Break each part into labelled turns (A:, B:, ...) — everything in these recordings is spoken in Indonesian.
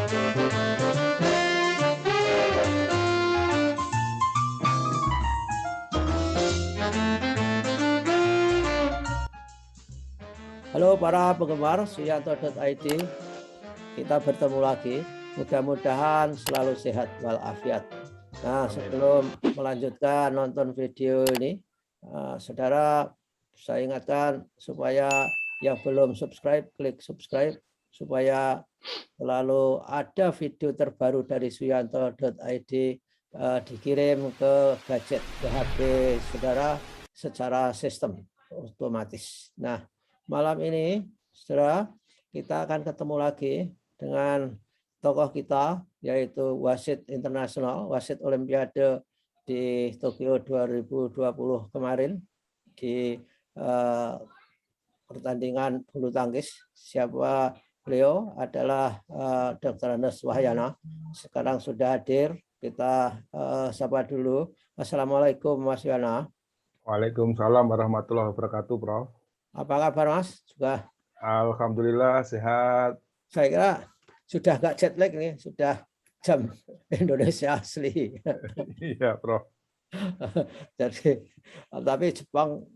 A: Halo para penggemar Suyanto.id, kita bertemu lagi. Mudah-mudahan selalu sehat walafiat. Nah, sebelum melanjutkan nonton video ini, saudara, saya ingatkan supaya yang belum subscribe, klik subscribe supaya selalu ada video terbaru dari Suyanto.id dikirim ke gadget, ke HP saudara secara sistem otomatis. Nah, malam ini, saudara, kita akan ketemu lagi dengan tokoh kita, yaitu wasit internasional, wasit Olimpiade di Tokyo 2020 kemarin di pertandingan bulu tangkis. Siapa beliau? Adalah Dr. Andes Wahyana. Sekarang sudah hadir. Kita sapa dulu. Assalamualaikum Mas Wahyana.
B: Waalaikumsalam warahmatullahi wabarakatuh, Prof.
A: Apa kabar Mas? Juga
B: Alhamdulillah sehat.
A: saya kira sudah nggak jet lag nih, sudah jam Indonesia asli.
B: Iya, Prof.
A: Jadi, tapi Jepang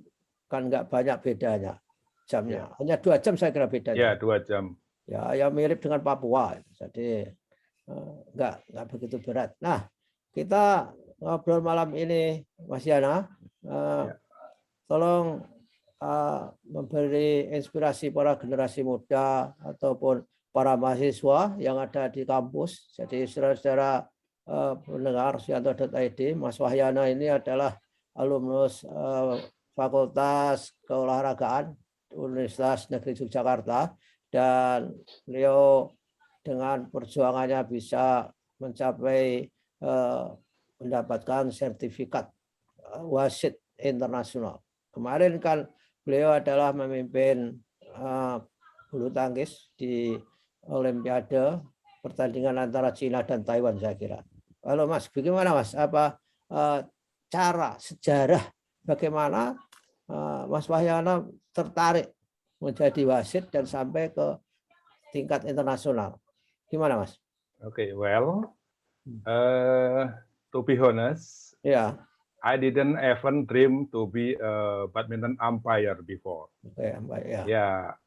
A: kan nggak banyak bedanya jamnya. Hanya 2 jam saya kira bedanya.
B: Ya, 2 jam.
A: Ya mirip dengan Papua. Jadi nggak begitu berat. Nah, kita ngobrol malam ini, Mas Yana. Tolong memberi inspirasi para generasi muda ataupun para mahasiswa yang ada di kampus. Jadi saudara-saudara pendengar Suyanto.id, Mas Wahyana ini adalah alumnus Fakultas Keolahragaan Universitas Negeri Yogyakarta, dan beliau dengan perjuangannya bisa mencapai mendapatkan sertifikat wasit internasional. Kemarin kan beliau adalah memimpin bulu tangkis di Olimpiade, pertandingan antara Cina dan Taiwan saya kira. Halo Mas, bagaimana Mas? Apa cara sejarah bagaimana Mas Wahyana tertarik menjadi wasit dan sampai ke tingkat internasional? Gimana Mas?
B: Okay, well, to be honest, I didn't even dream to be a badminton umpire before.
A: Okay, umpire.
B: Yeah,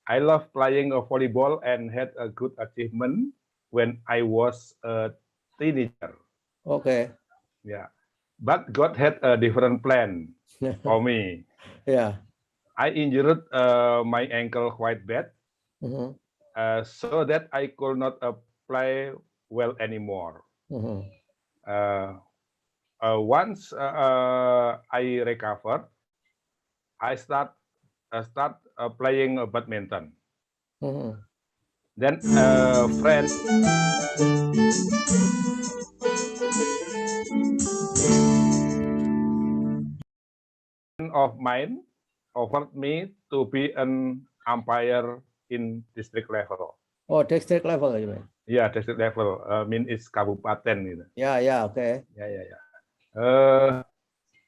B: I love playing a volleyball and had a good achievement when I was a teenager.
A: Okay.
B: Yeah, but God had a different plan for me.
A: Yeah.
B: I injured my ankle quite bad, so that I could not play well anymore. Once I recovered, I start playing badminton. Then a friend of mine offered me to be an umpire in district level.
A: Oh, district level you mean?
B: Yeah, district level. Mean it's kabupaten gitu.
A: Yeah, okay.
B: Yeah.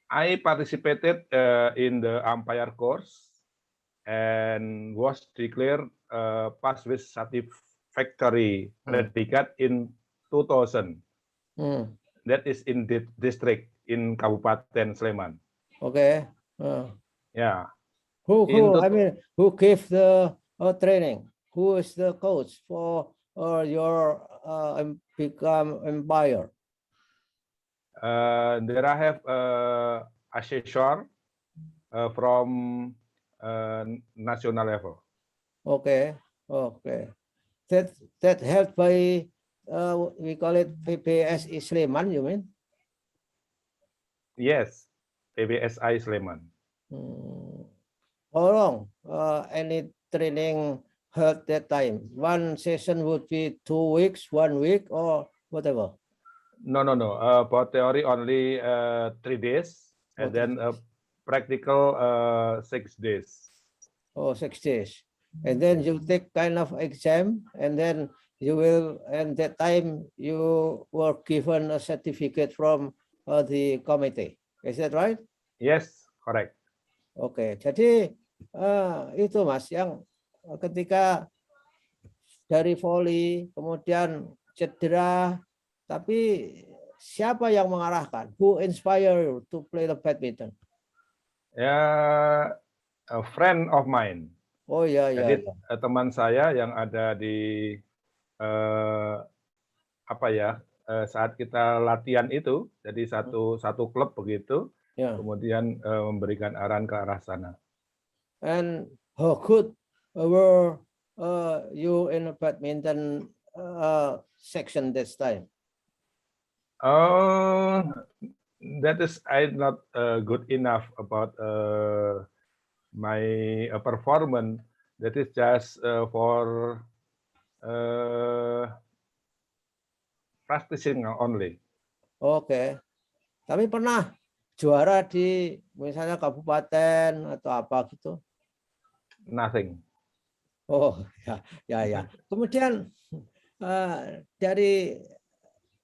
B: I participated in the umpire course and was declared pass with satisfactory certificate in 2000. That is in the district in Kabupaten Sleman.
A: Okay.
B: Yeah.
A: Who gave the training? Who is the coach for your become umpire?
B: There I have assessor from national level.
A: Okay. That helped by we call it PBSI Sleman, you mean?
B: Yes, PBSI Sleman.
A: How long any training held that time? One session would be 2 weeks, 1 week, or whatever?
B: No. For theory only 3 days, and then practical 6 days.
A: Oh, 6 days. And then you take kind of exam, and then you will, and that time you were given a certificate from the committee. Is that right?
B: Yes, correct.
A: Oke, jadi itu Mas, yang ketika dari voli, kemudian cedera, tapi siapa yang mengarahkan? Who inspire you to play the badminton?
B: Ya, a friend of mine.
A: Oh ya ya
B: Jadi
A: ya.
B: teman saya yang ada di apa ya, saat kita latihan itu, jadi satu klub begitu,
A: Ya.
B: kemudian memberikan arahan ke arah sana.
A: And how good were you in a badminton section this time?
B: Oh, that is I'm not good enough about my performance. That is just for practicing only.
A: Oke. Tapi pernah juara di misalnya kabupaten atau apa gitu?
B: Nothing.
A: Oh ya ya ya. Kemudian dari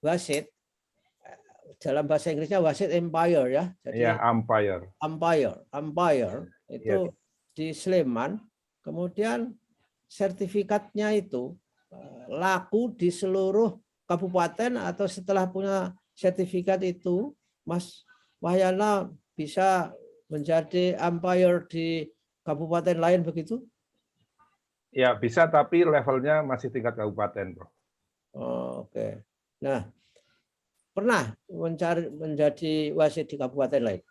A: wasit, dalam bahasa Inggrisnya wasit umpire ya. Jadi
B: Ya, umpire.
A: umpire
B: Yes.
A: itu di Sleman. Kemudian sertifikatnya itu laku di seluruh kabupaten atau setelah punya sertifikat itu, Mas Wahyana bisa menjadi umpire di kabupaten lain begitu?
B: Ya, bisa, tapi levelnya masih tingkat kabupaten, Bro.
A: Oh, oke. Nah, pernah menjadi wasit di kabupaten lain?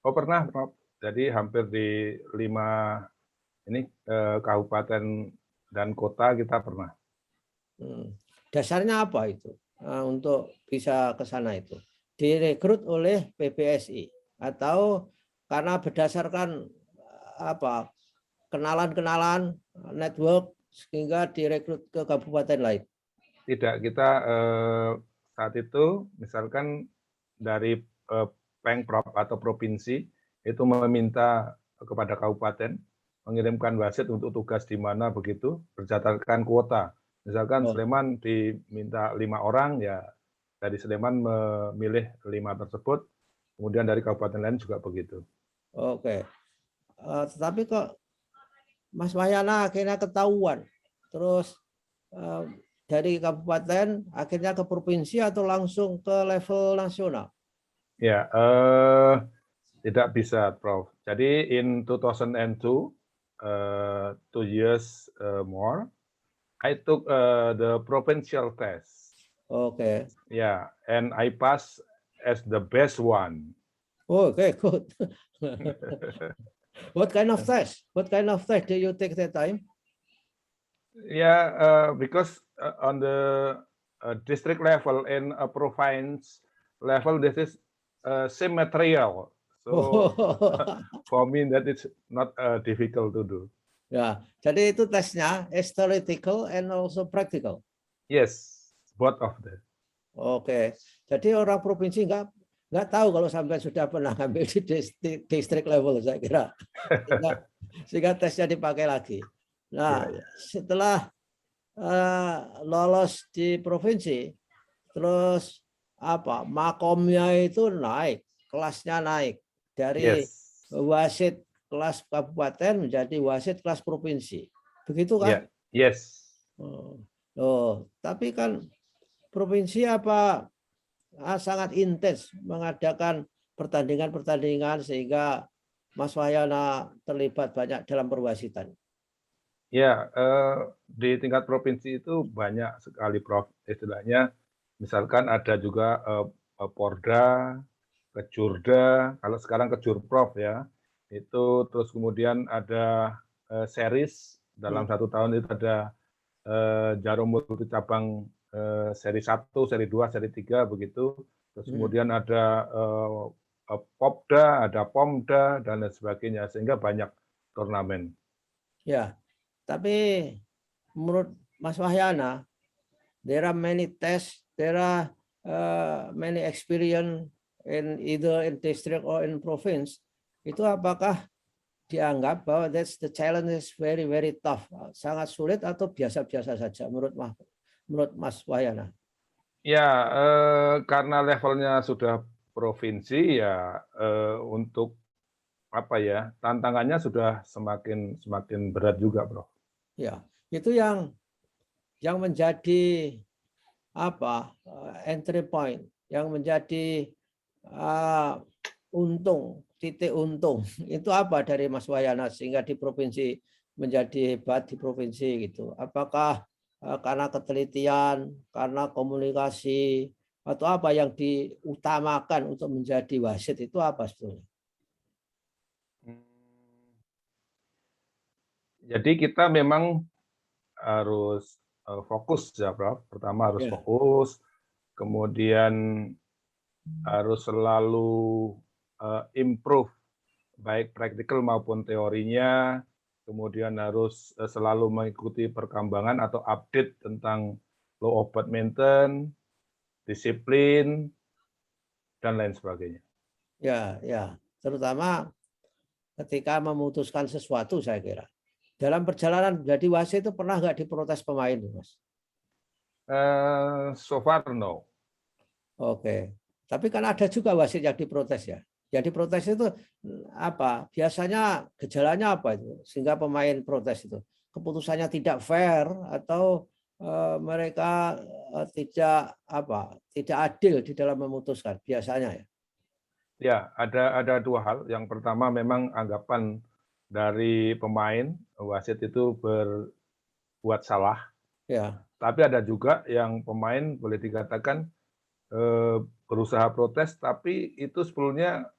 B: Oh, pernah, Bro. Jadi hampir di 5 ini kabupaten dan kota kita pernah.
A: Dasarnya apa itu untuk bisa ke sana itu? Direkrut oleh PBSI atau karena berdasarkan apa kenalan-kenalan network sehingga direkrut ke kabupaten lain?
B: Tidak, kita saat itu misalkan dari Pengprov atau provinsi itu meminta kepada kabupaten mengirimkan wasit untuk tugas di mana begitu berdasarkan kuota. Misalkan Sleman diminta 5 orang, ya dari Sleman memilih 5 tersebut, kemudian dari kabupaten lain juga begitu.
A: Oke. Tetapi kok Mas Wahyana akhirnya ketahuan, terus dari kabupaten akhirnya ke provinsi atau langsung ke level nasional?
B: Ya, tidak bisa, Prof. Jadi in 2002, 2 years more, I took the provincial test.
A: Oke.
B: Yeah, and I passed as the best one.
A: Okay, good. What kind of test? What kind of test do you take that time?
B: Yeah, because on the district level and a province level, this is same material. So for me, that is not difficult to do.
A: Ya, jadi itu tesnya is theoretical and also practical.
B: Yes, both of them.
A: Oke, jadi orang provinsi nggak tahu kalau sampai sudah pernah ngambil di district level, saya kira. Sehingga tesnya dipakai lagi. Nah, setelah lolos di provinsi, terus apa makomnya itu naik, kelasnya naik dari wasit kelas kabupaten menjadi wasit kelas provinsi, begitu kan?
B: Yes.
A: Tapi kan provinsi apa sangat intens mengadakan pertandingan-pertandingan sehingga Mas Wahyana terlibat banyak dalam perwasitan.
B: Ya, di tingkat provinsi itu banyak sekali, Prof. Istilahnya, misalkan ada juga Porda, Kejurda, kalau sekarang Kejurprov ya, itu terus kemudian ada series dalam 1 tahun itu ada Jarum Multi Cabang seri 1, seri 2, seri 3 begitu. Terus kemudian ada Popda, ada Pomda dan lain sebagainya, sehingga banyak turnamen.
A: Ya, tapi menurut Mas Wahyana, there are many tests, there are many experience in either in district or in province. Itu apakah dianggap bahwa that's the challenge is very very tough, sangat sulit atau biasa-biasa saja menurut Mas Wahyana?
B: Ya, karena levelnya sudah provinsi ya untuk apa ya tantangannya sudah semakin berat juga, Bro.
A: Ya, itu yang yang menjadi apa entry point, yang menjadi untung, titik untung itu apa dari Mas Wahyana sehingga di provinsi menjadi hebat di provinsi gitu? Apakah karena ketelitian, karena komunikasi, atau apa yang diutamakan untuk menjadi wasit itu apa sebetulnya?
B: Jadi kita memang harus fokus ya, Prof. Pertama harus
A: Ya,
B: fokus, kemudian harus selalu improve baik praktikal maupun teorinya, kemudian harus selalu mengikuti perkembangan atau update tentang law of badminton, disiplin, dan lain sebagainya.
A: ya, ya. Terutama ketika memutuskan sesuatu saya kira. Dalam perjalanan jadi wasit itu pernah nggak diprotes pemain, Mas?
B: So far no.
A: Oke. Tapi kan ada juga wasit yang diprotes ya. Yang diprotes itu apa? Biasanya gejalanya apa itu? Sehingga pemain protes itu. Keputusannya tidak fair atau mereka tidak apa? Tidak adil di dalam memutuskan biasanya ya.
B: Ya, ada dua hal. Yang pertama memang anggapan dari pemain wasit itu berbuat salah.
A: Ya.
B: Tapi ada juga yang pemain boleh dikatakan berusaha protes, tapi itu sebetulnya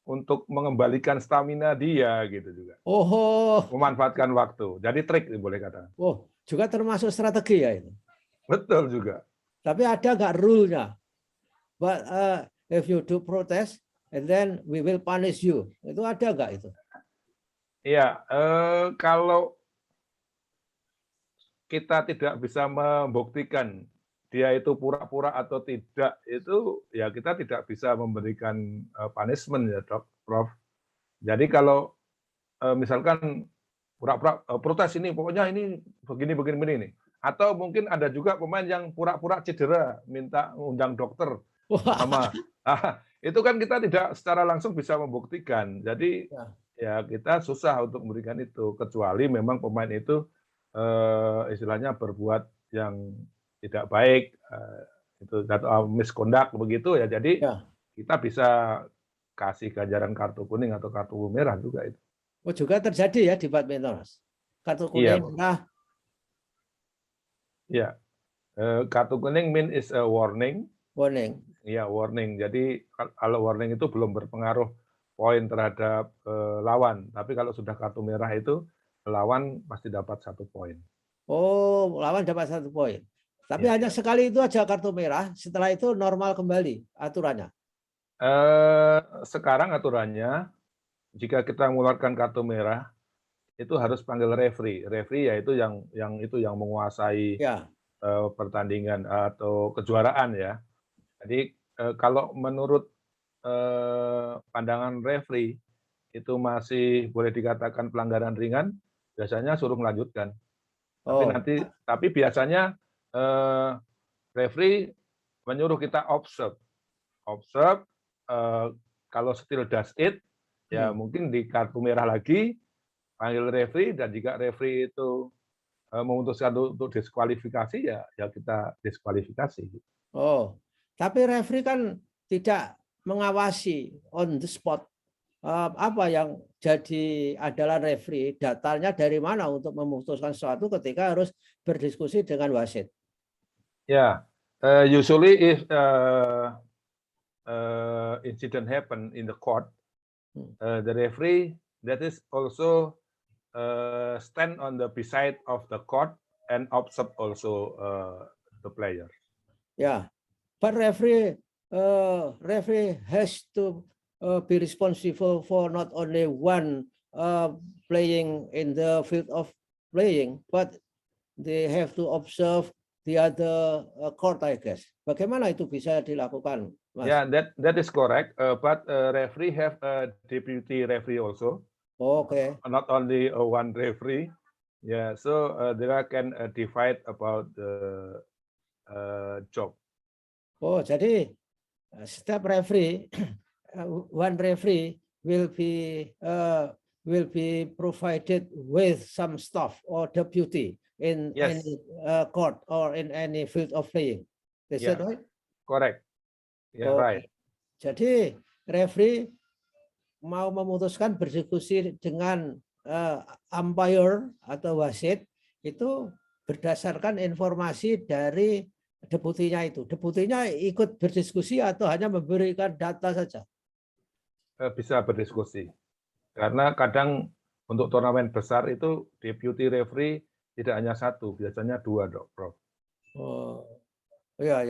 B: untuk mengembalikan stamina dia gitu juga.
A: Oh,
B: Memanfaatkan waktu. Jadi trik boleh katakan.
A: oh, juga termasuk strategi ya itu.
B: Betul juga.
A: Tapi ada nggak rule-nya? But if you do protest, and then we will punish you. Itu ada nggak itu?
B: Iya, kalau kita tidak bisa membuktikan dia itu pura-pura atau tidak, itu ya kita tidak bisa memberikan punishment ya, Prof. Jadi kalau misalkan pura-pura protes ini, pokoknya ini begini nih. Atau mungkin ada juga pemain yang pura-pura cedera, minta undang dokter sama. Itu kan kita tidak secara langsung bisa membuktikan. Jadi ya kita susah untuk memberikan itu, kecuali memang pemain itu istilahnya berbuat yang tidak baik, itu atau misconduct begitu ya. Jadi kita bisa kasih ganjaran kartu kuning atau kartu merah juga itu.
A: Oh, juga terjadi ya di badminton, Mas. Kartu kuning, merah.
B: Iya, kartu kuning mean is a warning.
A: Warning.
B: Iya, warning. Jadi kalau warning itu belum berpengaruh poin terhadap lawan. Tapi kalau sudah kartu merah itu lawan pasti dapat 1 poin.
A: Oh, lawan dapat 1 poin. Tapi hanya sekali itu aja kartu merah. Setelah itu normal kembali aturannya.
B: Sekarang aturannya jika kita mengeluarkan kartu merah itu harus panggil referee. Referee yaitu yang menguasai pertandingan atau kejuaraan ya. Jadi kalau menurut pandangan referee itu masih boleh dikatakan pelanggaran ringan, biasanya suruh melanjutkan. Tapi biasanya referee menyuruh kita observe. Kalau still does it, ya mungkin di kartu merah lagi, panggil referee, dan jika referee itu memutuskan untuk diskualifikasi, ya kita diskualifikasi.
A: Oh, tapi referee kan tidak mengawasi on the spot. Apa yang jadi adalah referee, datanya dari mana untuk memutuskan sesuatu ketika harus berdiskusi dengan wasit?
B: Ya, usually if incident happen in the court, the referee that is also stand on the beside of the court and observe also the player.
A: Yeah, but referee has to be responsible for not only one playing in the field of playing, but they have to observe the other court, I guess. Bagaimana itu bisa dilakukan, Mas?
B: Yeah, that is correct. But referee have a deputy referee also.
A: Okay.
B: Not only one referee. Yeah, so there can divide about the job.
A: Oh, jadi setiap referee, one referee will be provided with some staff or deputy in
B: Yes.
A: any court or in any field of playing. Is
B: Yeah.
A: that right?
B: Correct. Yeah,
A: Oke.
B: right.
A: Jadi referee mau memutuskan berdiskusi dengan umpire atau wasit itu berdasarkan informasi dari deputinya itu. Deputinya ikut berdiskusi atau hanya memberikan data saja?
B: Bisa berdiskusi. Karena kadang untuk turnamen besar itu deputy referee tidak hanya satu, biasanya 2, Prof.
A: Oh, ya.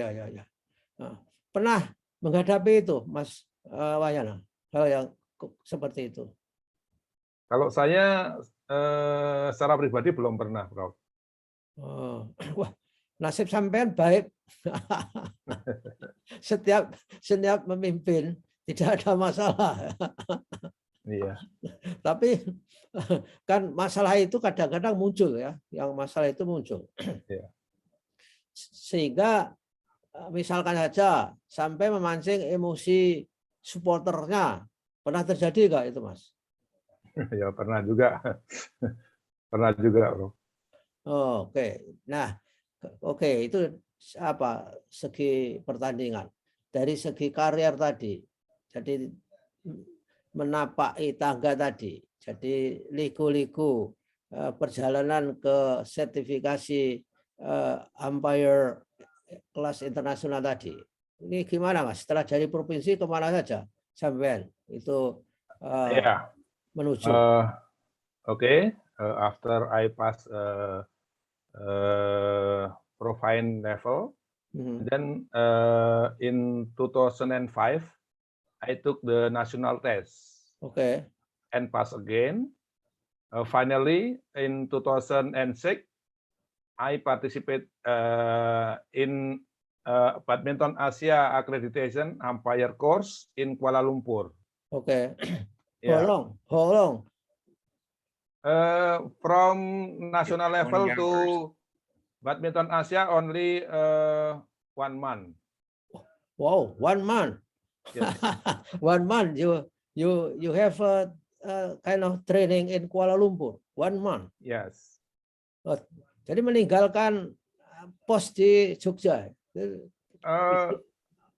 A: Nah, pernah menghadapi itu, Mas Wahyana, hal yang seperti itu?
B: Kalau saya secara pribadi belum pernah, Prof.
A: Oh, wah, nasib sampean baik. setiap memimpin tidak ada masalah.
B: Iya.
A: Tapi kan masalah itu kadang-kadang muncul ya, yang masalah itu muncul.
B: Iya.
A: Sehingga misalkan saja sampai memancing emosi supporternya. Pernah terjadi nggak itu, Mas?
B: Ya pernah juga. Pernah juga, Prof.
A: Oh, oke. Nah, oke, itu apa segi pertandingan. Dari segi karier tadi, jadi menapaki tangga tadi, jadi liku-liku perjalanan ke sertifikasi umpire kelas internasional tadi. Ini gimana, Mas? Setelah dari provinsi kemana saja sampean itu
B: Yeah.
A: menuju?
B: Okay. After I pass profine level, then in 2005 I took the national test.
A: Okay.
B: And pass again. Finally, in 2006, I participate in Badminton Asia Accreditation Umpire Course in Kuala Lumpur.
A: Okay.
B: Yeah.
A: How long?
B: From national level to Badminton Asia only 1 month.
A: Wow, 1 month.
B: Yes.
A: 1 month you have a kind of training in Kuala Lumpur. 1 month.
B: Yes.
A: Oh, jadi meninggalkan pos di Jogja.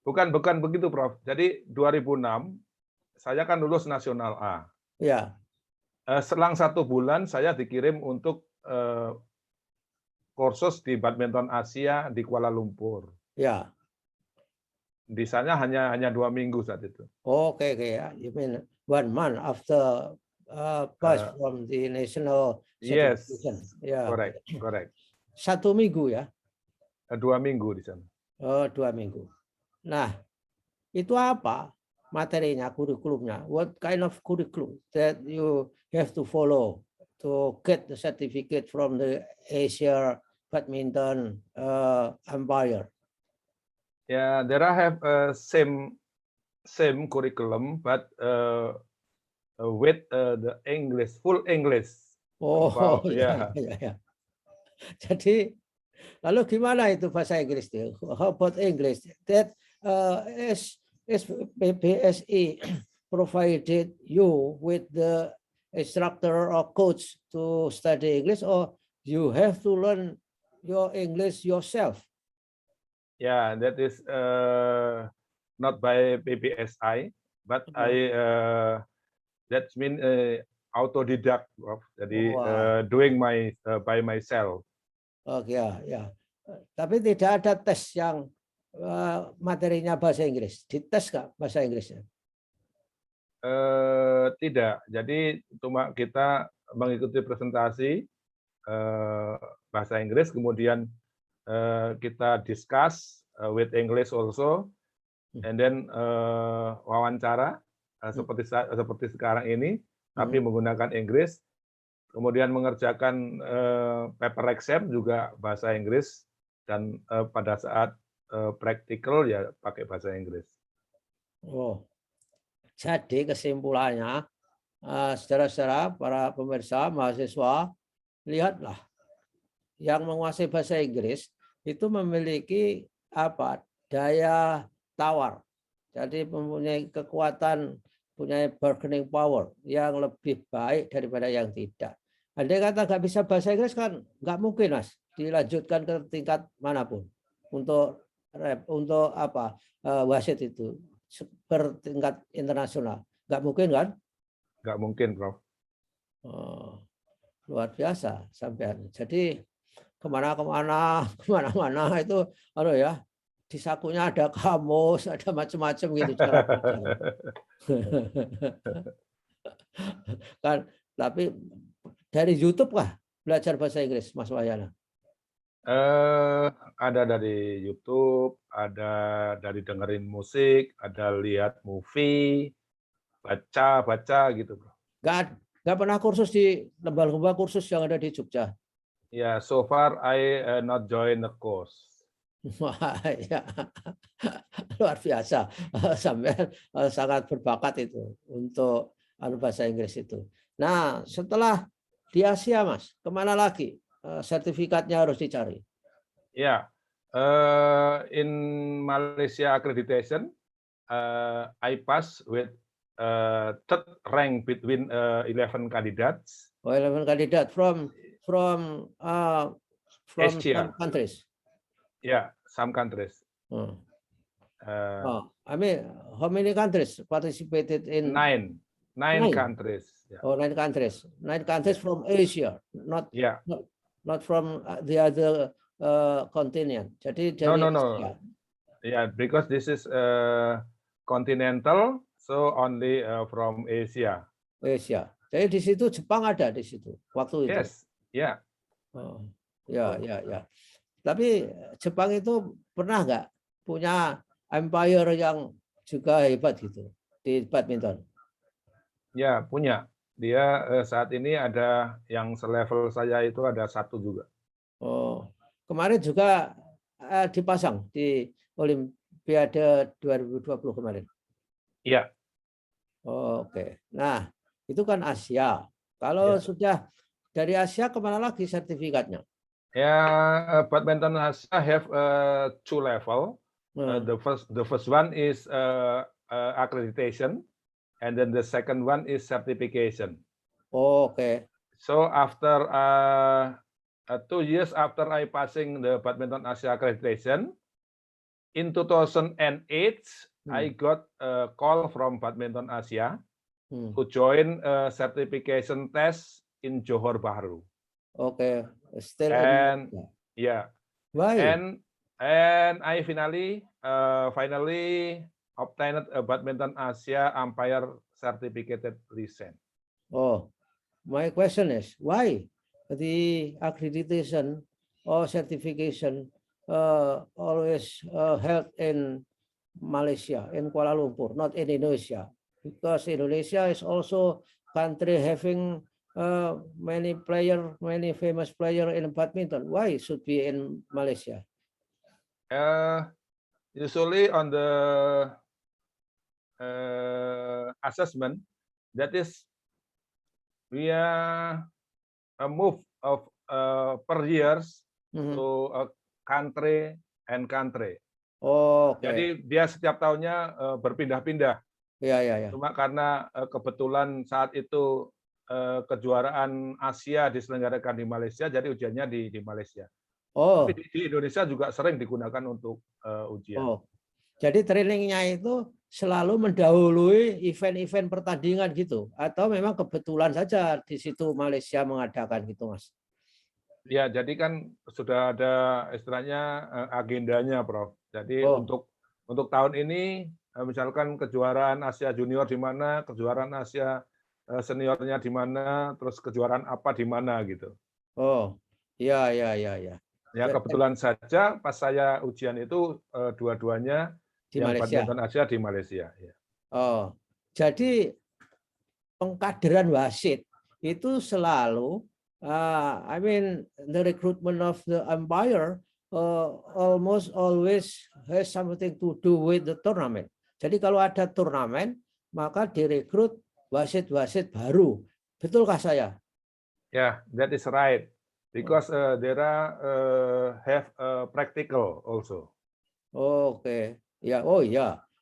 B: Bukan begitu, Prof. Jadi 2006 saya kan lulus nasional A.
A: Ya.
B: Selang 1 bulan saya dikirim untuk kursus di Badminton Asia di Kuala Lumpur.
A: Ya.
B: Di sana hanya 2 minggu saat itu.
A: Okay. You mean 1 month after pass from the national certification.
B: Yes.
A: Ya.
B: Correct.
A: 1 minggu ya.
B: 2 minggu di sana.
A: Oh, 2 minggu. Nah, itu apa materinya, kurikulumnya? What kind of curriculum that you have to follow to get the certificate from the Asia Badminton umpire?
B: Yeah, there I have same curriculum, but with the English, full English.
A: Oh, ya. Jadi, lalu gimana itu bahasa Inggris itu? How about English? That is PBSI provided you with the instructor or coach to study English, or you have to learn your English yourself?
B: Yeah, that is not by PBSI, but that means autodidact. Jadi doing by myself.
A: Oh ya. Tapi tidak ada tes yang materinya bahasa Inggris. Dites nggak bahasa Inggrisnya?
B: Tidak. Jadi cuma kita mengikuti presentasi bahasa Inggris, kemudian kita discuss with English also, and then wawancara seperti sekarang ini, tapi menggunakan Inggris. Kemudian mengerjakan paper exam juga bahasa Inggris, dan pada saat praktikal ya pakai bahasa Inggris. Oh,
A: jadi kesimpulannya, saudara-saudara, para pemirsa, mahasiswa, lihatlah, yang menguasai bahasa Inggris itu memiliki daya tawar. Jadi mempunyai kekuatan, punya bargaining power yang lebih baik daripada yang tidak. Andai kata nggak bisa bahasa Inggris kan nggak mungkin Mas dilanjutkan ke tingkat manapun untuk apa wasit itu bertingkat internasional. Nggak mungkin kan?
B: Nggak mungkin, Prof.
A: Oh, luar biasa sampean. Jadi kemana-kemana, kemana-mana itu, ya, di sakunya ada kamus, ada macam-macam gitu cara belajar. Kan, tapi dari YouTube kah belajar bahasa Inggris, Mas Wahyana?
B: Ada dari YouTube, ada dari dengerin musik, ada lihat movie, baca gitu, Bro.
A: Nggak pernah kursus di lembaga kursus yang ada di Jogja.
B: Ya, so far I not join the course.
A: Wah, ya. Luar biasa. Sampai sangat berbakat itu untuk bahasa Inggris itu. Nah, setelah di Asia, Mas, kemana lagi sertifikatnya harus dicari?
B: Ya, in Malaysia accreditation, I pass with third rank between 11 candidates.
A: Oh, 11 kandidat from
B: Asia.
A: some countries.
B: Yeah, some countries.
A: I mean, how many countries participated in?
B: Nine countries. Yeah.
A: Oh, 9 countries. 9 countries from Asia, not from the other continent. Jadi dari Asia.
B: Yeah, because this is continental, so only from Asia.
A: Asia. Jadi di situ Jepang ada di situ waktu itu.
B: Yes, yeah.
A: Oh, ya. Tapi Jepang itu pernah nggak punya empire yang juga hebat gitu di badminton?
B: Ya, punya. Dia saat ini ada yang selevel saya itu ada 1 juga.
A: Oh, kemarin juga dipasang di Olimpiade 2020 kemarin.
B: Iya.
A: Oh, oke. Nah, itu kan Asia. Kalau sudah dari Asia kemana lagi sertifikatnya?
B: Ya, badminton Asia have 2 level. The first one is accreditation, and then the second one is certification.
A: Oh, okay.
B: So after 2 years after I passing the badminton Asia accreditation, in 2008 I got a call from Badminton Asia to join a certification test in Johor Bahru.
A: Okay, still.
B: And
A: why?
B: And I finally obtained a Badminton Asia umpire certificated license.
A: Oh, my question is why the accreditation or certification always held in Malaysia, in Kuala Lumpur, not in Indonesia? Because Indonesia is also country having many famous player in badminton. Why should be in Malaysia?
B: Usually on the assessment, that is we are a move of per years to a country and country.
A: Oh, okay.
B: Jadi dia setiap tahunnya berpindah-pindah.
A: Ya.
B: Cuma karena kebetulan saat itu kejuaraan Asia diselenggarakan di Malaysia, jadi ujiannya di Malaysia.
A: Oh.
B: Tapi di Indonesia juga sering digunakan untuk ujian.
A: Oh. Jadi trainingnya itu selalu mendahului event-event pertandingan gitu, atau memang kebetulan saja di situ Malaysia mengadakan gitu, Mas?
B: Ya, jadi kan sudah ada istilahnya agendanya, Prof. Jadi untuk tahun ini, misalkan kejuaraan Asia Junior di mana, kejuaraan Asia seniornya di mana, terus kejuaraan apa di mana gitu.
A: Oh, ya.
B: Ya, kebetulan saja pas saya ujian itu dua-duanya
A: di
B: yang
A: Malaysia.
B: Badminton Asia di Malaysia. Ya.
A: Oh, jadi pengkaderan wasit itu selalu, I mean, the recruitment of the umpire almost always has something to do with the tournament. Jadi kalau ada turnamen, maka direkrut wasit-wasit baru. Betulkah saya?
B: Yeah, that is right. Because there are have practical also.
A: Oke. Ya,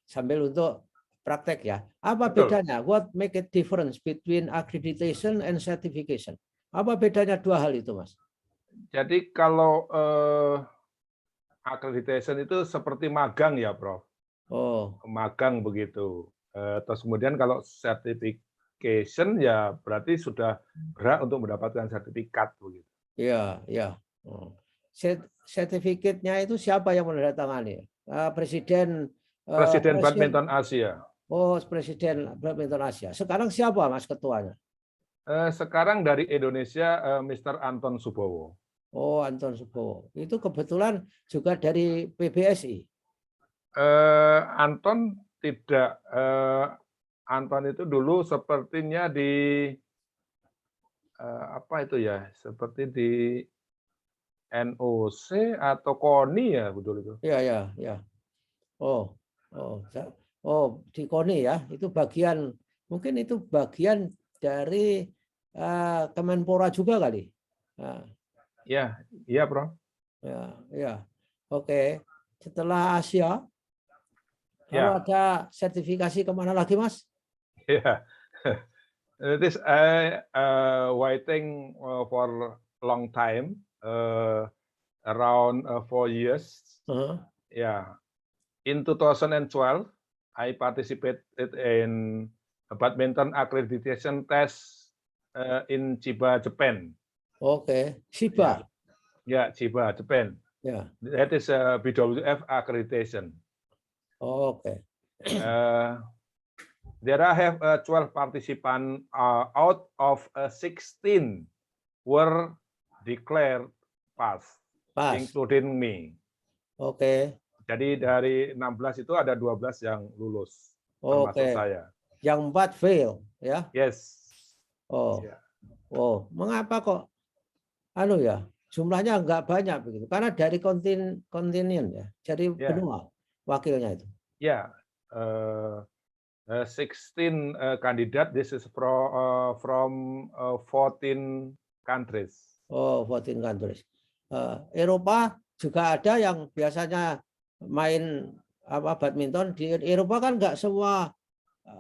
A: sambil untuk praktek ya. Apa
B: Betul.
A: bedanya? What make it difference between accreditation and certification? Apa bedanya dua hal itu, Mas?
B: Jadi kalau accreditation itu seperti magang ya, Prof.
A: Oh,
B: Magang begitu. Terus kemudian kalau certification ya berarti sudah berhak untuk mendapatkan sertifikat begitu.
A: iya, iya. Oh. Sertifikatnya itu siapa yang menandatangani? Presiden
B: Presiden
A: Presiden.
B: Badminton Asia.
A: Oh, Presiden Badminton Asia. Sekarang siapa, Mas, ketuanya?
B: Sekarang dari Indonesia Mr. Anton Subowo.
A: Oh, Anton Subowo. Itu kebetulan juga dari PBSI.
B: Anton tidak. Anton itu dulu sepertinya di apa itu ya? Seperti di NOC atau KONI ya, betul itu.
A: Iya, iya, iya. Oh, oh, oh, di KONI ya. Itu bagian, mungkin itu bagian dari Kemenpora juga kali. Nah,
B: Ya, iya, Bro.
A: ya, ya. Oke. Setelah Asia, lalu
B: Ya,
A: ada sertifikasi kemana lagi, Mas?
B: ya. It is waiting for long time, around 4 years.
A: Uh-huh.
B: Yeah, in 2012, I participated in a badminton accreditation test in Chiba, Japan.
A: Oke,
B: Yeah,
A: Shiba.
B: yeah, Chiba, Japan.
A: Ya,
B: That is a BWF accreditation.
A: oke.
B: There I have 12 participants out of 16 were declared pass,
A: Pas.
B: including me.
A: Oke.
B: Jadi dari 16 itu ada 12 yang lulus, termasuk
A: Oke.
B: saya.
A: Yang 4 fail, ya.
B: Yes.
A: Oh.
B: Yeah.
A: Oh, mengapa kok anu ya? Jumlahnya enggak banyak begitu. Karena dari kontinen ya, dari benua wakilnya itu.
B: Yeah. 16 candidate. This is from 14 countries.
A: Oh, 14 countries. Eropa juga ada yang biasanya main apa badminton di Eropa kan enggak semua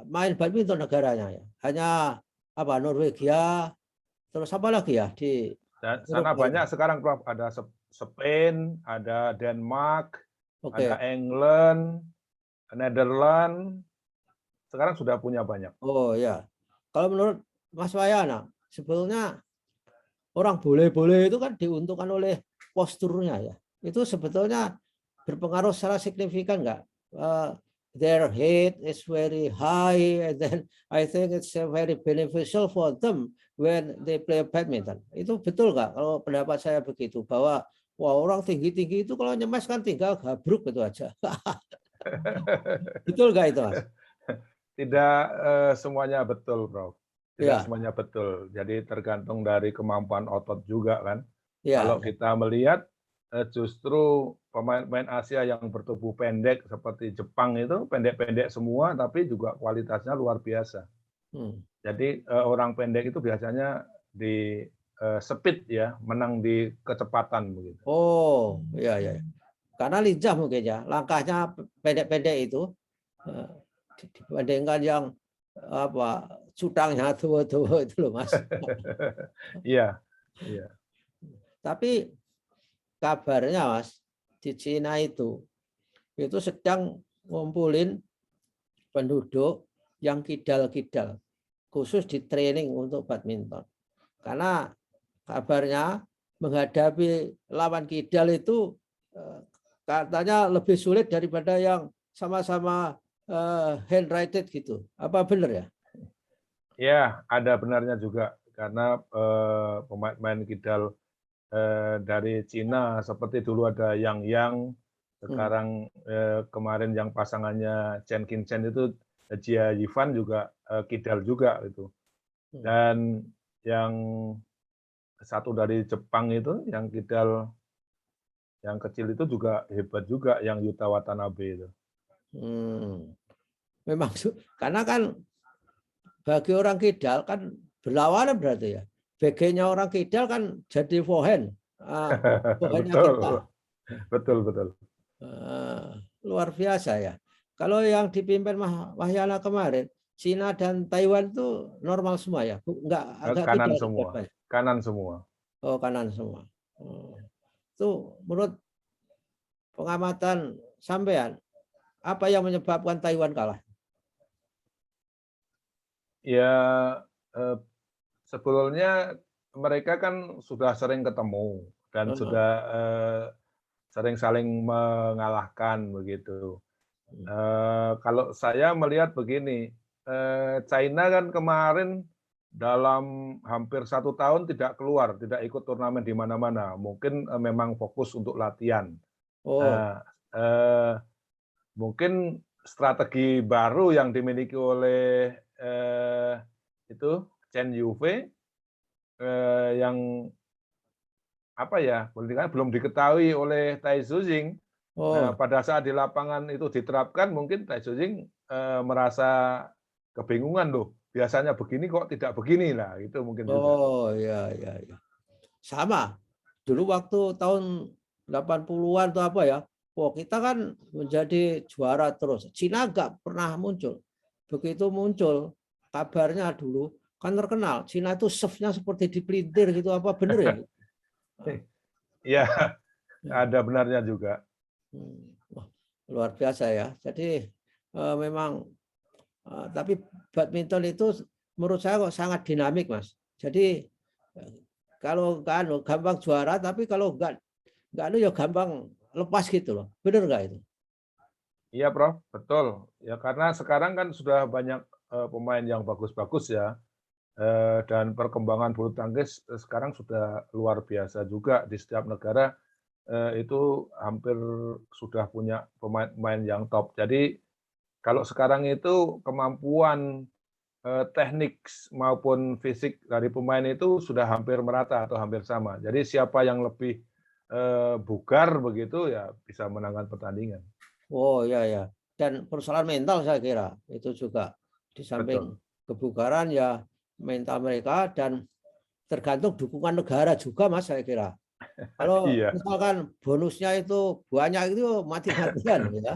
A: main badminton negaranya ya. Hanya apa Norwegia, terus apa lagi ya di
B: Dan sana
A: Eropa
B: banyak
A: itu.
B: sekarang, Prof. Ada Spain, ada Denmark,
A: Oke.
B: ada England, Netherlands. Sekarang sudah punya banyak.
A: Oh ya. Kalau menurut Mas Wayana, sebetulnya orang boleh-boleh itu kan diuntungkan oleh posturnya ya. Itu sebetulnya berpengaruh secara signifikan nggak? Their head is very high, and then I think it's very beneficial for them when they play badminton. Itu betul nggak? Kalau pendapat saya begitu, bahwa wah orang tinggi-tinggi itu kalau nyemes kan tinggal gabruk gitu aja. Betul nggak itu, Mas?
B: Tidak semuanya betul, Prof. Tidak
A: Ya,
B: semuanya betul. Jadi tergantung dari kemampuan otot juga kan.
A: ya,
B: Kalau kita melihat justru pemain-pemain Asia yang bertubuh pendek seperti Jepang itu pendek-pendek semua, tapi juga kualitasnya luar biasa. Jadi orang pendek itu biasanya di speed ya, menang di kecepatan begitu.
A: Oh, iya, iya. Karena lincah mungkin ya, langkahnya pendek-pendek itu dibandingkan yang apa cutangnya tua-tua itu loh, Mas.
B: Iya, iya.
A: Tapi kabarnya, Mas, di Cina itu sedang ngumpulin penduduk yang kidal-kidal, khusus di training untuk badminton. Karena kabarnya menghadapi lawan kidal itu katanya lebih sulit daripada yang sama-sama hand-rated gitu. Apa benar ya?
B: Ya, ada benarnya juga. Karena pemain-pemain kidal dari Cina, seperti dulu ada Yang, sekarang kemarin yang pasangannya Chen Qingchen itu, Jia Yifan juga kidal juga itu. Dan yang satu dari Jepang itu, yang kidal yang kecil itu juga hebat juga, yang Yuta Watanabe itu.
A: Memang karena kan bagi orang kidal kan berlawanan berarti ya. BG-nya orang kidal kan jadi forehand. Forehandnya kita.
B: Betul.
A: Luar biasa ya. Kalau yang dipimpin Wahyana kemarin, Cina dan Taiwan itu normal semua ya, enggak agak
B: Kanan
A: kidal
B: semua. Kanan semua.
A: Oh, kanan semua. Oh. Itu menurut pengamatan sampean, apa yang menyebabkan Taiwan kalah?
B: Ya, eh, sebetulnya mereka kan sudah sering ketemu dan
A: Heeh.
B: sudah sering saling mengalahkan begitu. Kalau saya melihat begini, China kan kemarin dalam hampir 1 tahun tidak keluar, tidak ikut turnamen di mana-mana. Mungkin memang fokus untuk latihan.
A: Oh,
B: Nah, mungkin strategi baru yang dimiliki oleh itu Chen Yufei yang apa ya, boleh dikatakan belum diketahui oleh Tai Tzu-ying. Nah,
A: oh,
B: pada saat di lapangan itu diterapkan, mungkin Tai Tzu-ying merasa kebingungan loh. Biasanya begini kok tidak begini lah, itu mungkin juga.
A: oh, ya, ya, ya. Sama. Dulu waktu tahun 80-an atau apa ya, oh kita kan menjadi juara terus. Cina nggak pernah muncul. Begitu muncul, kabarnya dulu kan terkenal. Cina itu serve-nya seperti dipelintir gitu, apa bener ya?
B: Iya, ada benarnya juga.
A: Wah, luar biasa ya. Jadi memang, tapi badminton itu menurut saya kok sangat dinamik, Mas. Jadi kalau kan gampang juara, tapi kalau nggak ya gampang lepas gitu loh. Bener nggak itu?
B: Iya, Prof, betul. Ya karena sekarang kan sudah banyak pemain yang bagus-bagus ya. Dan perkembangan bulu tangkis sekarang sudah luar biasa juga di setiap negara. Itu hampir sudah punya pemain-pemain yang top. Jadi kalau sekarang itu kemampuan teknik maupun fisik dari pemain itu sudah hampir merata atau hampir sama. Jadi siapa yang lebih bugar begitu ya bisa menangkan pertandingan.
A: Oh ya ya. Dan persoalan mental saya kira itu juga di samping
B: Betul.
A: kebugaran ya mental mereka dan tergantung dukungan negara juga, Mas, saya kira. Kalau
B: Iya.
A: misalkan bonusnya itu banyak itu mati-matian ya.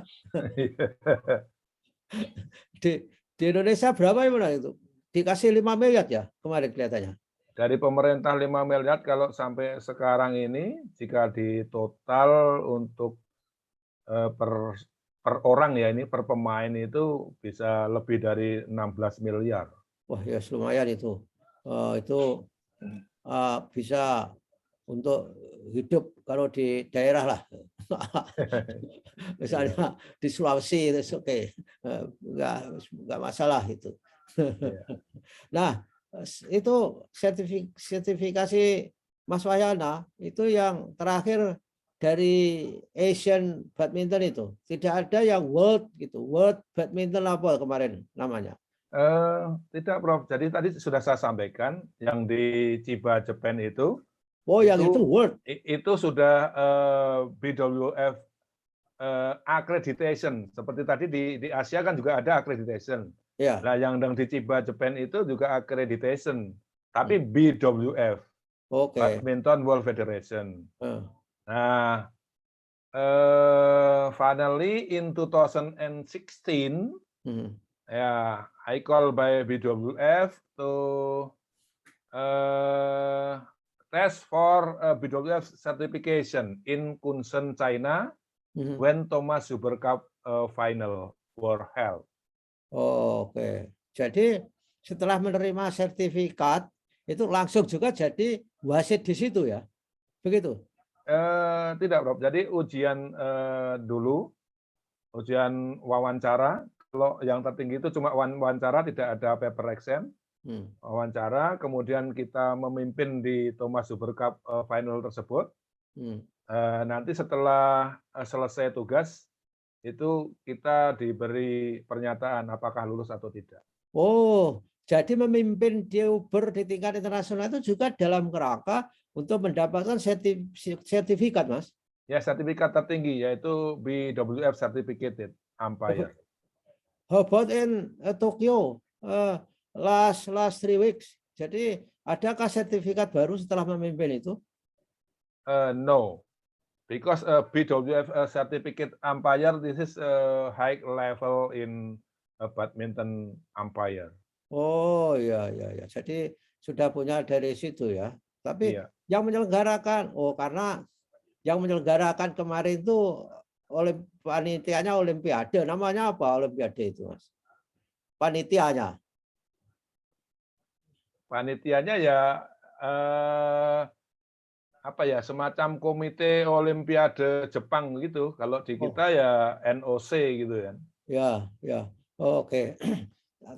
A: Di di Indonesia berapa ya Bang, itu? Dikasih 5 miliar ya kemarin kelihatannya.
B: Dari pemerintah 5 miliar kalau sampai sekarang ini jika ditotal untuk per per orang ya ini per pemain itu bisa lebih dari 16 miliar.
A: Wah, ya lumayan itu. Itu bisa untuk hidup kalau di daerah lah. Misalnya di Sulawesi itu oke. Enggak masalah itu.
B: Iya.
A: Nah, itu sertifikasi Mas Wahyana itu yang terakhir dari Asian Badminton itu. Tidak ada yang World gitu. World Badminton apa kemarin namanya?
B: Tidak, Prof. Jadi tadi sudah saya sampaikan yang di Chiba, Japan
A: Oh, yang itu
B: itu
A: World.
B: itu sudah BWF accreditation. Seperti tadi di Asia kan juga ada accreditation.
A: Ya.
B: Nah, yang di Chiba, Japan itu juga accreditation, tapi BWF,
A: Oke.
B: Badminton World Federation.
A: Eh,
B: Nah, finally in 2016,
A: hmm.
B: yeah, I call by BWF to test for BWF certification in Kunsen, China,
A: Hmm.
B: when Thomas Super Cup final were held.
A: Oke. Jadi setelah menerima sertifikat itu langsung juga jadi wasit di situ ya. Begitu.
B: Tidak, Prof. Jadi ujian dulu, ujian wawancara. Kalau yang tertinggi itu cuma wawancara, tidak ada paper exam.
A: Hmm.
B: Wawancara, kemudian kita memimpin di Thomas Super Cup final tersebut.
A: Hmm.
B: Nanti setelah selesai tugas, itu kita diberi pernyataan apakah lulus atau tidak.
A: Oh, jadi memimpin di Uber di tingkat internasional itu juga dalam kerangka untuk mendapatkan sertifikat, Mas.
B: Ya, sertifikat tertinggi yaitu BWF Certificated Umpire.
A: How about in Tokyo last 3 weeks? Jadi adakah sertifikat baru setelah memimpin itu?
B: No, because BWF Certificate Umpire, this is a high level in badminton umpire.
A: Oh ya ya ya. Jadi sudah punya dari situ ya. Tapi
B: Iya.
A: yang menyelenggarakan, karena yang menyelenggarakan kemarin itu panitianya Olimpiade. Namanya apa Olimpiade itu, Mas? Panitianya.
B: Panitianya ya apa ya, semacam komite Olimpiade Jepang gitu. Kalau di
A: Oh,
B: kita ya NOC gitu kan.
A: ya, ya. Oke.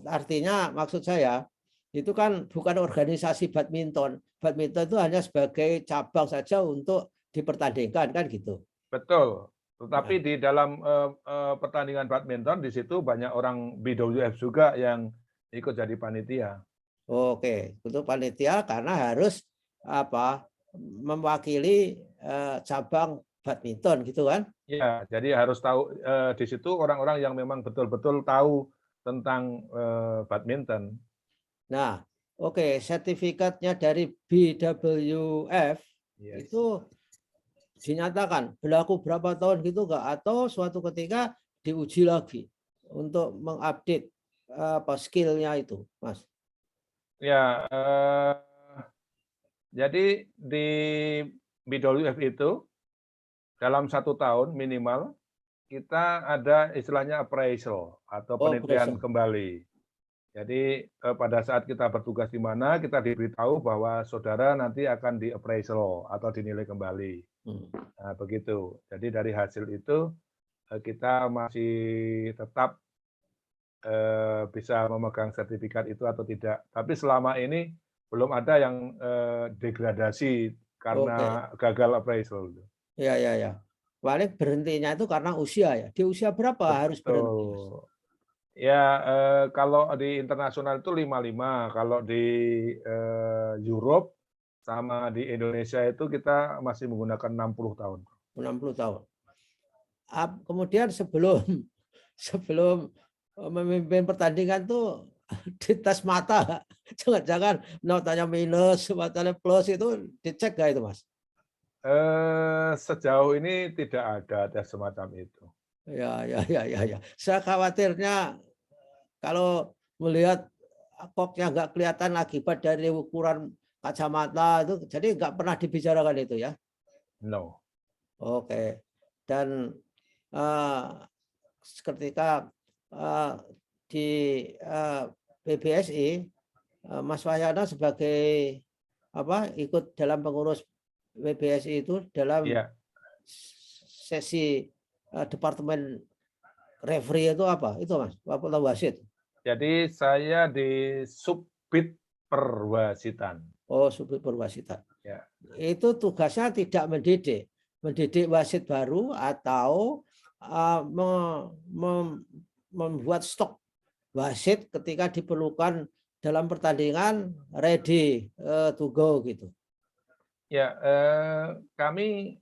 A: Artinya maksud saya itu kan bukan organisasi badminton. Badminton itu hanya sebagai cabang saja untuk dipertandingkan kan gitu.
B: Betul.
A: Nah,
B: Tetapi di dalam pertandingan badminton di situ banyak orang BWF juga yang ikut jadi panitia.
A: oke, untuk panitia karena harus apa mewakili cabang badminton gitu kan.
B: Ya, jadi harus tahu di situ orang-orang yang memang betul-betul tahu tentang badminton.
A: Nah, oke, sertifikatnya dari BWF
B: Yes.
A: itu dinyatakan berlaku berapa tahun gitu enggak atau suatu ketika diuji lagi untuk mengupdate apa skillnya itu, Mas.
B: Ya, jadi di BWF itu dalam 1 tahun minimal kita ada istilahnya appraisal atau
A: Oh,
B: penelitian
A: berasa.
B: kembali. Jadi pada saat kita bertugas di mana kita diberitahu bahwa saudara nanti akan di appraisal atau dinilai kembali.
A: Hmm.
B: Nah, begitu. Jadi dari hasil itu kita masih tetap bisa memegang sertifikat itu atau tidak. Tapi selama ini belum ada yang degradasi
A: Oke.
B: karena gagal appraisal.
A: Ya, ya, ya. Paling berhentinya itu karena usia ya. Di usia berapa harus berhenti, Mas?
B: Betul. Ya, kalau di internasional itu 55, kalau di Europe sama di Indonesia itu kita masih menggunakan 60 tahun.
A: 60 tahun. Kemudian sebelum sebelum memimpin pertandingan tuh dites mata, jangan-jangan notanya minus, matanya plus itu dicek nggak itu, Mas?
B: Sejauh ini tidak ada tes semacam itu.
A: Ya, ya, ya, ya, ya. Saya khawatirnya kalau melihat koknya nggak kelihatan akibat dari ukuran kacamata itu, jadi nggak pernah dibicarakan itu ya.
B: No.
A: Oke. Dan eh, ketika di PBSI, Mas Wahyana sebagai apa ikut dalam pengurus PBSI itu dalam
B: Iya.
A: sesi departemen referee itu apa? Itu Mas, apa wasit?
B: Jadi saya di Subbid Perwasitan.
A: Oh, subdit perwasitan.
B: Ya.
A: Itu tugasnya tidak mendidik, mendidik wasit baru atau membuat stok wasit ketika diperlukan dalam pertandingan ready to go gitu.
B: Ya, kami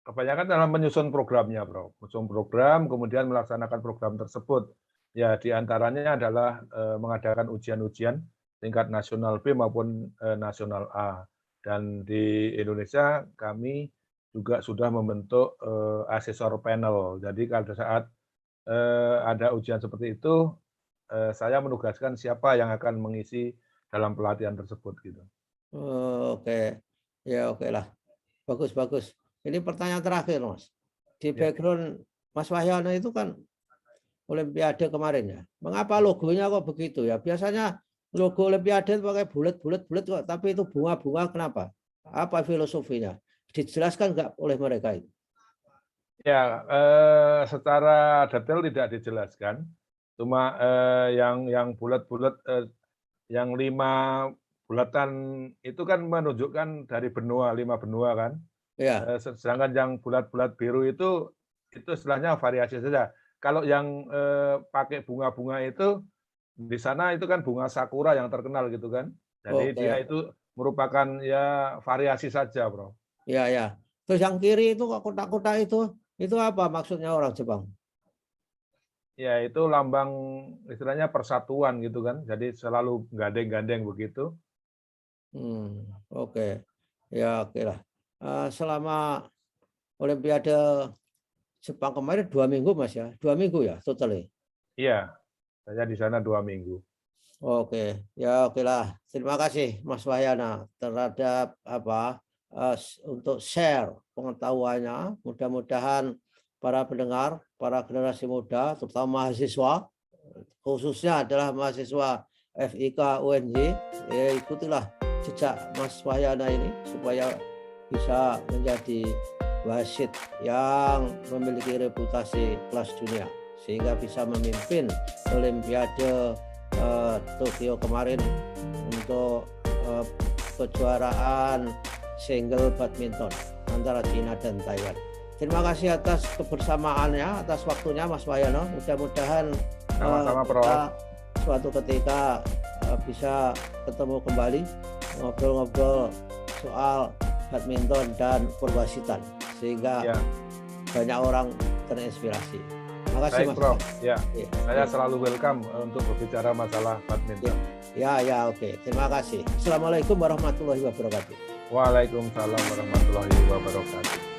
B: kebanyakan dalam menyusun programnya, Bro. Menyusun program, kemudian melaksanakan program tersebut. Ya, di antaranya adalah mengadakan ujian-ujian tingkat nasional B maupun nasional A. Dan di Indonesia kami juga sudah membentuk asesor panel. Jadi pada saat ada ujian seperti itu, saya menugaskan siapa yang akan mengisi dalam pelatihan tersebut gitu.
A: Oke, ya oke lah, bagus bagus. Ini pertanyaan terakhir Mas. Di
B: Ya.
A: background Mas Wahyono itu kan Olimpiade kemarin ya. Mengapa logonya kok begitu ya? Biasanya logo Olimpiade itu pakai bulat kok, tapi itu bunga-bunga kenapa? Apa filosofinya? Dijelaskan nggak oleh mereka itu?
B: Ya, secara detail tidak dijelaskan. Cuma yang bulat-bulat, yang 5 bulatan itu kan menunjukkan dari benua, 5 benua kan.
A: Ya,
B: Sedangkan yang bulat-bulat biru itu istilahnya variasi saja. Kalau yang pakai bunga-bunga itu di sana itu kan bunga sakura yang terkenal gitu kan. Jadi dia
A: oke.
B: itu merupakan ya variasi saja, Bro.
A: Ya, ya. Terus yang kiri itu kok kotak-kotak itu apa maksudnya orang Jepang?
B: Ya itu lambang istilahnya persatuan gitu kan. Jadi selalu gandeng-gandeng begitu.
A: Oke. Ya, oke lah. Selama Olimpiade Jepang kemarin 2 minggu Mas ya, 2 minggu ya total.
B: Iya, saya di sana 2 minggu.
A: Oke, ya oke lah. Terima kasih Mas Wahyana terhadap untuk share pengetahuannya. Mudah-mudahan para pendengar, para generasi muda, terutama mahasiswa, khususnya adalah mahasiswa FIK UNJ, ya ikutilah jejak Mas Wahyana ini supaya bisa menjadi wasit yang memiliki reputasi kelas dunia sehingga bisa memimpin Olimpiade Tokyo kemarin untuk kejuaraan single badminton antara China dan Taiwan. Terima kasih atas kebersamaannya, atas waktunya Mas Wahyana. Mudah-mudahan
B: Sama-sama, Prof.
A: kita suatu ketika bisa ketemu kembali ngobrol-ngobrol soal badminton dan perwasitan sehingga banyak orang terinspirasi. Terima kasih,
B: Baik,
A: Mas.
B: Prof. Ya, saya selalu welcome untuk berbicara masalah badminton.
A: Ya, oke. Terima kasih. Assalamualaikum warahmatullahi wabarakatuh.
B: Waalaikumsalam warahmatullahi wabarakatuh.